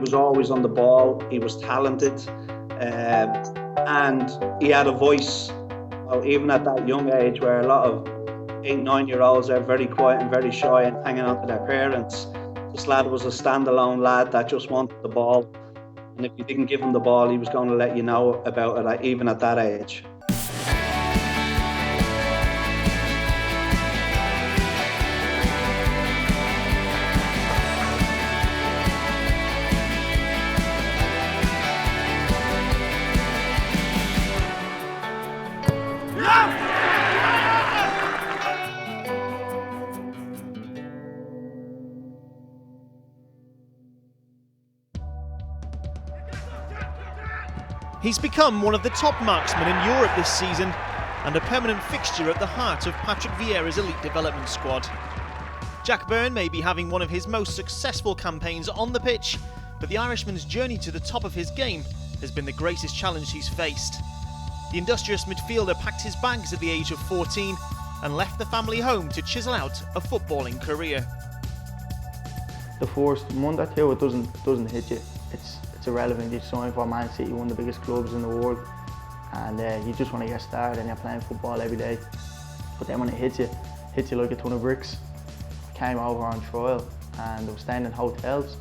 was always on the ball. He was talented, and he had a voice. Even at that young age, where a lot of 8-9-year-olds are very quiet and very shy and hanging on to their parents, this lad was a standalone lad that just wanted the ball. And if you didn't give him the ball, he was going to let you know about it, even at that age. He's become one of the top marksmen in Europe this season and a permanent fixture at the heart of Patrick Vieira's elite development squad. Jack Byrne may be having one of his most successful campaigns on the pitch, but the Irishman's journey to the top of his game has been the greatest challenge he's faced. The industrious midfielder packed his bags at the age of 14 and left the family home to chisel out a footballing career. The first month or two, it doesn't hit you. It's irrelevant. You sign for Man City, one of the biggest clubs in the world, and you just want to get started and you're playing football every day. But then when it hits you like a ton of bricks. I came over on trial and I was staying in hotels,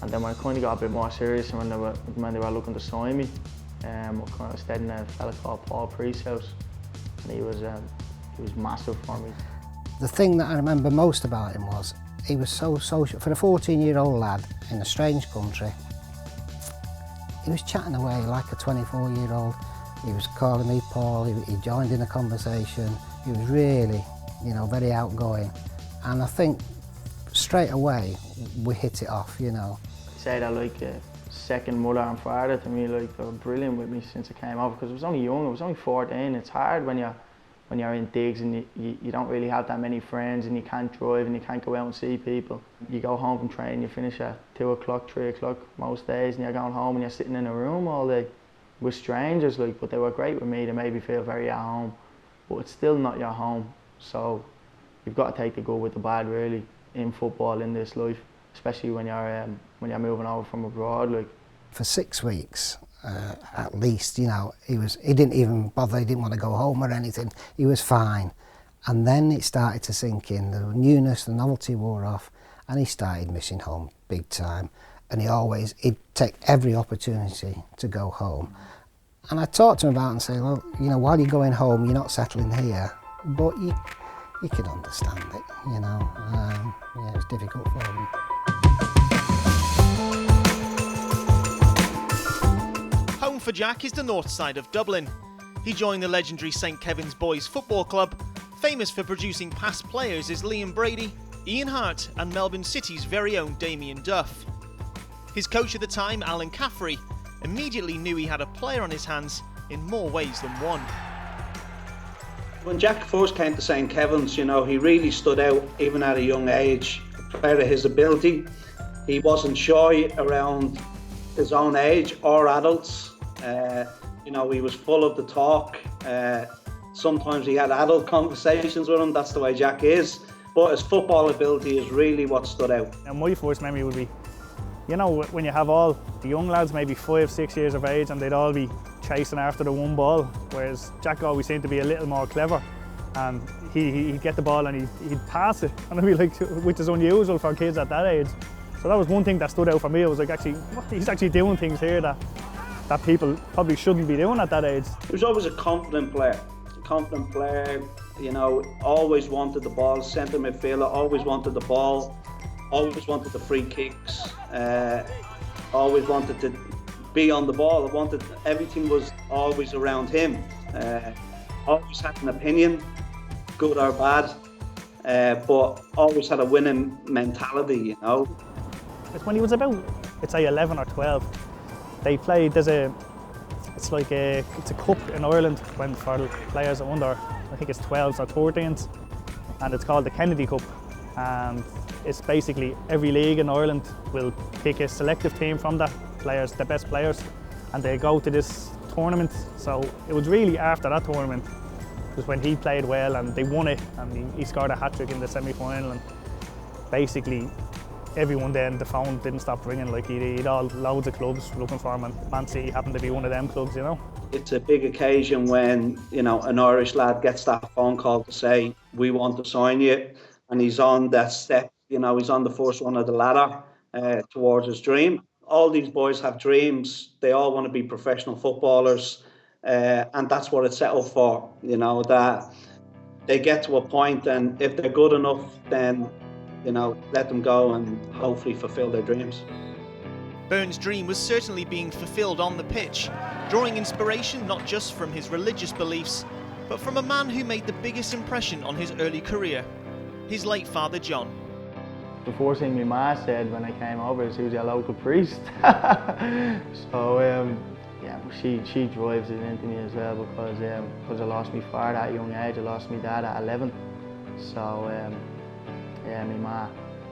and then when it kind of got a bit more serious and when they were looking to sign me, I stayed in a fella called Paul Priest's house, and he was massive for me. The thing that I remember most about him was he was so social. For a 14-year-old lad in a strange country, he was chatting away like a 24-year-old. He was calling me Paul, he joined in the conversation. He was really, very outgoing. And I think straight away we hit it off, I say that like a second mother and father to me, like they were brilliant with me since I came over, because I was only young, I was only 14. It's hard when you're in digs and you don't really have that many friends and you can't drive and you can't go out and see people. You go home from training, you finish at 2 o'clock, 3 o'clock most days, and you're going home and you're sitting in a room all day with strangers, but they were great with me. They made me feel very at home, but it's still not your home. So you've got to take the good with the bad, really, in football, in this life, especially when you're moving over from abroad. For 6 weeks, at least, he didn't even bother, he didn't want to go home or anything, he was fine. And then it started to sink in, the newness, the novelty wore off, and he started missing home big time. And he'd take every opportunity to go home. And I talked to him about it and say, well, while you're going home, you're not settling here, but you can understand it, it's difficult for him. Home for Jack is the north side of Dublin. He joined the legendary St Kevin's Boys Football Club, famous for producing past players as Liam Brady, Ian Hart and Melbourne City's very own Damien Duff. His coach at the time, Alan Caffrey, immediately knew he had a player on his hands in more ways than one. When Jack first came to St Kevin's, he really stood out even at a young age. Compared to his ability, he wasn't shy around his own age or adults. He was full of the talk. Sometimes he had adult conversations with him. That's the way Jack is. But his football ability is really what stood out. And my first memory would be, when you have all the young lads, maybe 5-6 years of age, and they'd all be chasing after the one ball, whereas Jack always seemed to be a little more clever. And he'd get the ball and he'd pass it, and I'd be like, which is unusual for kids at that age. So that was one thing that stood out for me. I was like, he's actually doing things here that people probably shouldn't be doing at that age. He was always a confident player, always wanted the ball, centre midfielder, always wanted the ball, always wanted the free kicks, always wanted to be on the ball, everything was always around him. Always had an opinion, good or bad, but always had a winning mentality, When he was about, I'd say 11 or 12, they played, it's a cup in Ireland for the players under, I think it's 12s or 13s, and it's called the Kennedy Cup. And it's basically every league in Ireland will pick a selective team from the best players, and they go to this tournament. So it was really after that tournament was when he played well and they won it, and he scored a hat-trick in the semi-final, and basically everyone then, the phone didn't stop ringing. Like he'd loads of clubs looking for him, and Man City happened to be one of them clubs, you know. It's a big occasion when, you know, an Irish lad gets that phone call to say, we want to sign you, and he's on that step, you know, he's on the first one of the ladder towards his dream. All these boys have dreams. They all want to be professional footballers, and that's what it's set up for, you know, that they get to a point, and if they're good enough, then, you know, let them go and hopefully fulfill their dreams. Byrne's dream was certainly being fulfilled on the pitch, drawing inspiration not just from his religious beliefs, but from a man who made the biggest impression on his early career, his late father John. The first thing my ma said when I came over is, who's your local priest? So yeah, she drives it into me as well, because I lost my father at a young age, I lost my dad at 11. So yeah, my ma,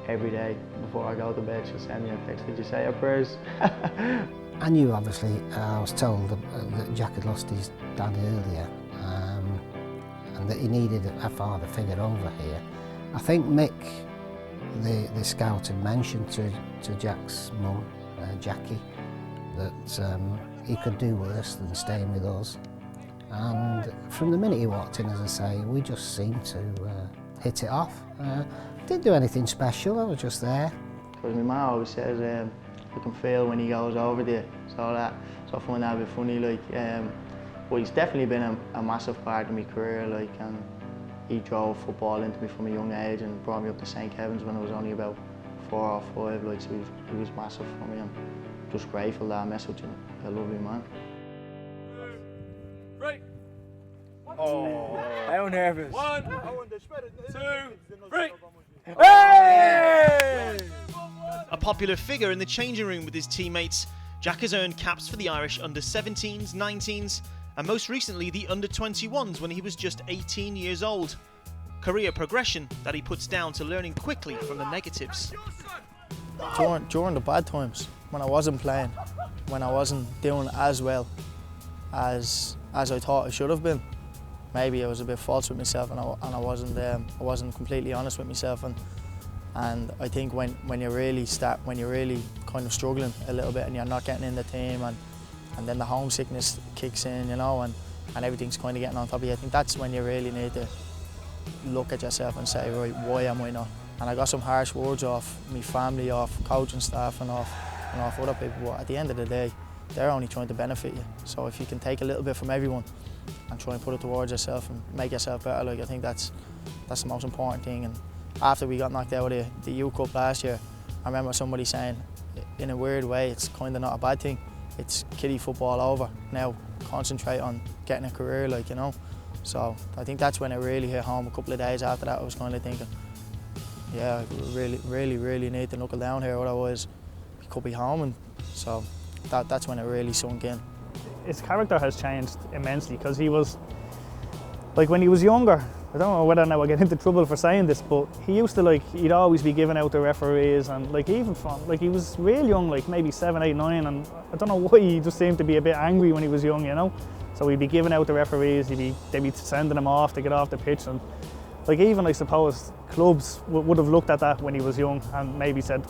every day before I go to bed, she'll send me a text, did you say your prayers? I knew, obviously, I was told that Jack had lost his dad earlier, and that he needed a father figure over here. I think Mick, the scout, had mentioned to Jack's mum, Jackie, that he could do worse than staying with us. And from the minute he walked in, as I say, we just seemed to hit it off. Didn't do anything special, I was just there. Because my ma always says, I can feel when he goes over there, so I find that a bit funny, like. But he's definitely been a massive part of my career, like, and he drove football into me from a young age and brought me up to St. Kevin's when I was only about 4 or 5, like, so he was massive for me. I'm just grateful that I met such a lovely man. Right. Oh, how nervous. 1, 2, 3. Hey! A popular figure in the changing room with his teammates, Jack has earned caps for the Irish under-17s, 19s, and most recently the under-21s when he was just 18 years old. Career progression that he puts down to learning quickly from the negatives. During the bad times, when I wasn't playing, when I wasn't doing as well as I thought I should have been, maybe I was a bit false with myself, and I wasn't completely honest with myself. And I think when you're really kind of struggling a little bit and you're not getting in the team, and then the homesickness kicks in, you know, and everything's kind of getting on top of you, I think that's when you really need to look at yourself and say, right, why am I not? And I got some harsh words off my family, off coaching staff, and off other people, but at the end of the day, they're only trying to benefit you. So if you can take a little bit from everyone and try and put it towards yourself and make yourself better, like, I think that's the most important thing. And after we got knocked out of the U Cup last year, I remember somebody saying, in a weird way, it's kind of not a bad thing. It's kiddie football over. Now concentrate on getting a career, like, you know. So I think that's when it really hit home. A couple of days after that, I was kind of thinking, yeah, I really need to knuckle down here, otherwise we could be home. And so that's when it really sunk in. His character has changed immensely, because he was, like, when he was younger, I don't know whether now I get into trouble for saying this, but he used to, like, he'd always be giving out the referees, and, like, even from, like, he was real young, like maybe 7, 8, 9, and I don't know why he just seemed to be a bit angry when he was young, you know. So he'd be giving out the referees, they'd be sending him off to get off the pitch, and, like, even I suppose clubs would have looked at that when he was young and maybe said,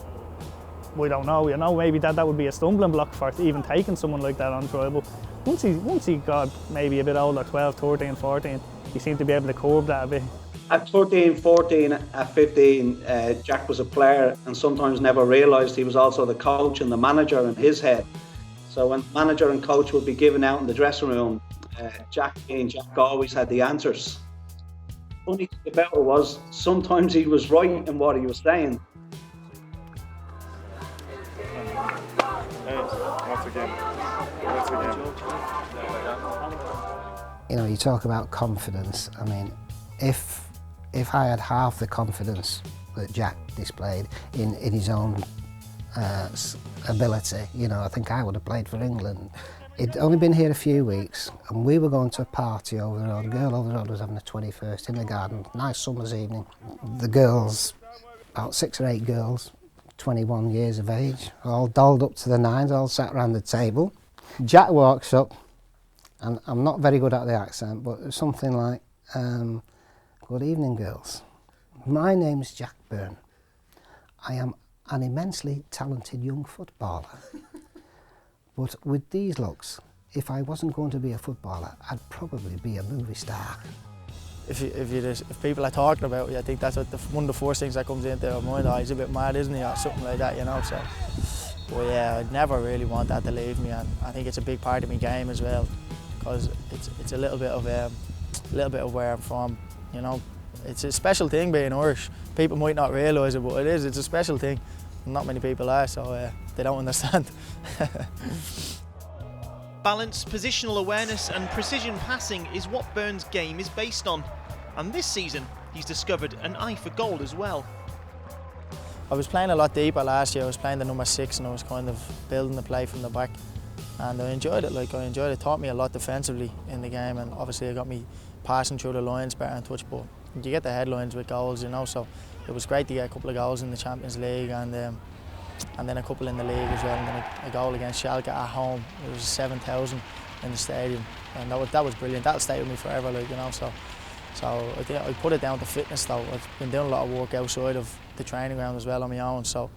we don't know, you know, maybe that would be a stumbling block for even taking someone like that on trial. But once he got maybe a bit older, 12, 13, 14, he seemed to be able to curb that a bit. At 13, 14, at 15, Jack was a player and sometimes never realised he was also the coach and the manager in his head. So when manager and coach would be given out in the dressing room, Jack always had the answers. Funny thing about it was, sometimes he was right in what he was saying. You know, you talk about confidence. I mean, if I had half the confidence that Jack displayed in his own ability, you know, I think I would have played for England. He'd only been here a few weeks, and we were going to a party over the road. A girl over the road was having a 21st in the garden, nice summer's evening. The girls, about 6 or 8 girls, 21 years of age, all dolled up to the nines, all sat around the table. Jack walks up, and I'm not very good at the accent, but it's something like, good evening, girls. My name's Jack Byrne. I am an immensely talented young footballer. But with these looks, if I wasn't going to be a footballer, I'd probably be a movie star. If people are talking about you, I think that's one of the first things that comes into their mind. Oh, he's a bit mad, isn't he, or something like that, you know. So, but yeah, I'd never really want that to leave me, and I think it's a big part of my game as well, because it's a little bit of where I'm from, you know. It's a special thing being Irish. People might not realise it, but it is. It's a special thing. Not many people are, so they don't understand. Balance, positional awareness and precision passing is what Byrne's game is based on. And this season, he's discovered an eye for goal as well. I was playing a lot deeper last year. I was playing the number 6 and I was kind of building the play from the back. And I enjoyed it. It taught me a lot defensively in the game, and obviously it got me passing through the lines better in touch. But you get the headlines with goals, you know, so it was great to get a couple of goals in the Champions League and then a couple in the league as well, and then a goal against Schalke at home. It was 7,000 in the stadium, and that was brilliant. That'll stay with me forever, like, you know. So I think I put it down to fitness though. I've been doing a lot of work outside of the training ground as well on my own, so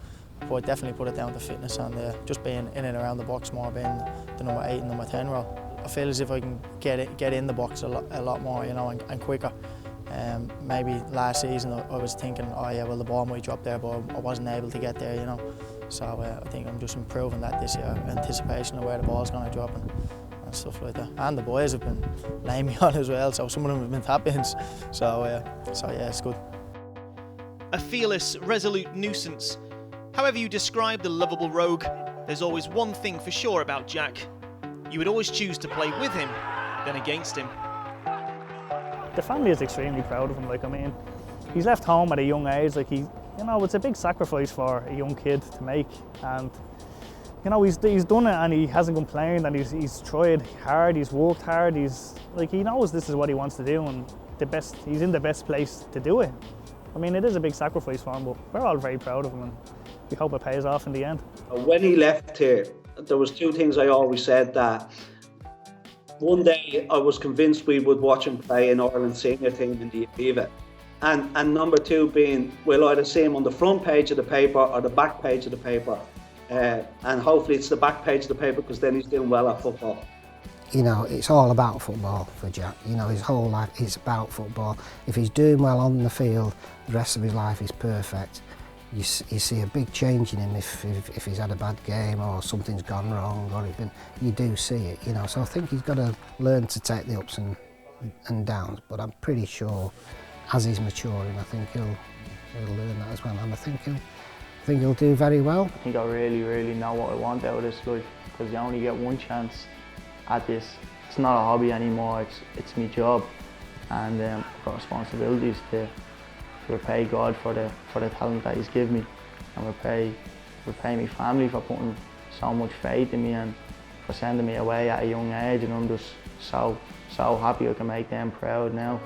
but I definitely put it down to fitness and just being in and around the box more, being the number 8 and number 10 role. I feel as if I can get in the box a lot more, you know, and quicker. Maybe last season I was thinking, oh yeah, well the ball might drop there, but I wasn't able to get there, you know. So I think I'm just improving that this year, anticipation of where the ball's going to drop and stuff like that. And the boys have been laying me on as well, so some of them have been tap-ins. So yeah, it's good. A fearless, resolute nuisance. However you describe the lovable rogue, there's always one thing for sure about Jack. You would always choose to play with him than against him. The family is extremely proud of him. Like, I mean, he's left home at a young age. Like, you know, it's a big sacrifice for a young kid to make, and you know, he's done it and he hasn't complained, and he's tried hard, he's worked hard, he knows this is what he wants to do, and he's in the best place to do it. I mean, it is a big sacrifice for him, but we're all very proud of him, and we hope it pays off in the end. When he left here, there was 2 things I always said. That one day I was convinced we would watch him play in Ireland's senior team in the Aviva. And number 2 being, we'll either see him on the front page of the paper or the back page of the paper. And hopefully it's the back page of the paper, because then he's doing well at football. You know, it's all about football for Jack. You know, his whole life is about football. If he's doing well on the field, the rest of his life is perfect. You see a big change in him if he's had a bad game or something's gone wrong, or you do see it, you know. So I think he's got to learn to take the ups and downs, but I'm pretty sure as he's maturing, I think he'll learn that as well, and I think he'll do very well. I think I really, really know what I want out of this life, because you only get one chance at this. It's not a hobby anymore, it's my job, and I've got responsibilities to repay God for the talent that He's given me, and repay my family for putting so much faith in me and for sending me away at a young age, and I'm just so happy I can make them proud now.